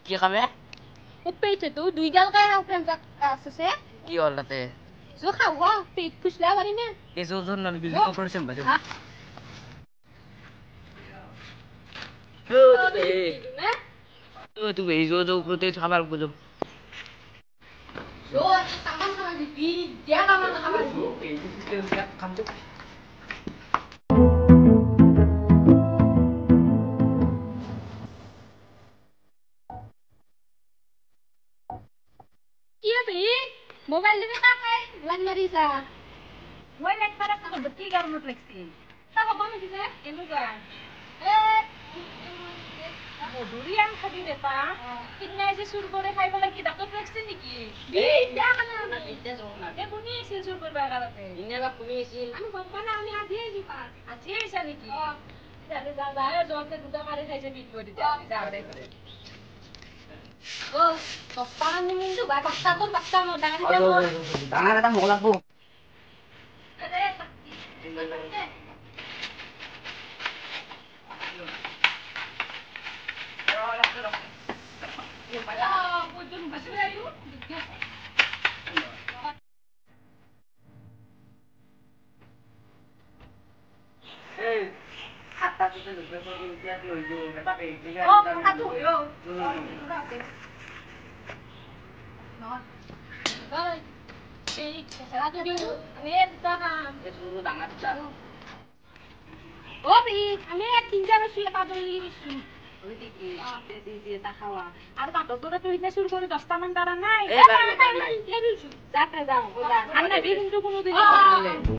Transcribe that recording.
কি কামে পেটে তো দুই গাল কাই ফ্রেন্ড আছে কি হল তাতে জো খাওয়া পেট ফুসলা পারি না এসো জন না বিল অপারেশন বাজে তুই এই জো প্রতি খাবার বুঝো জো তামান খাবার দিবি দিয়া কামান খাবার এই খাম তো मोबाइल ले का है लंगरी सा वो लेट पर का बत्ती कर मत लगती तब हम दिसे एनु का ए मोडुरियान खादी देता कितने से सुर करे खाइ वाला की डॉक्टर फ्लेक्स निकी ए इटा ना इटा जो ना ए बुनी से सुर कर बागाते इने बा कुमी से আমি বলবা না আমি আধি দিবা আধি আইছা নাকি তাহলে যা যায় জোতে দুটা মারি খাইছে বিট করে দিতে যা রে করে Oh, topan ni mindu ba bakta ko bakta mo dangan ni mo. Dangan ta mo lang po. Kata tu tu lebih bagus dia tu itu, tapi dia. Oh, kata yo. Hey, saya tu dia. Ni kita kan. Itu dangan dah. Oh, bi, kami tinggal suya pada ni. Dia tak kawan. Ada tak doktor tu ini suruh kau 10 taman darah naik. Eh, Jangan, jangan. Jangan, jangan. Anda bikin tu kuno tu.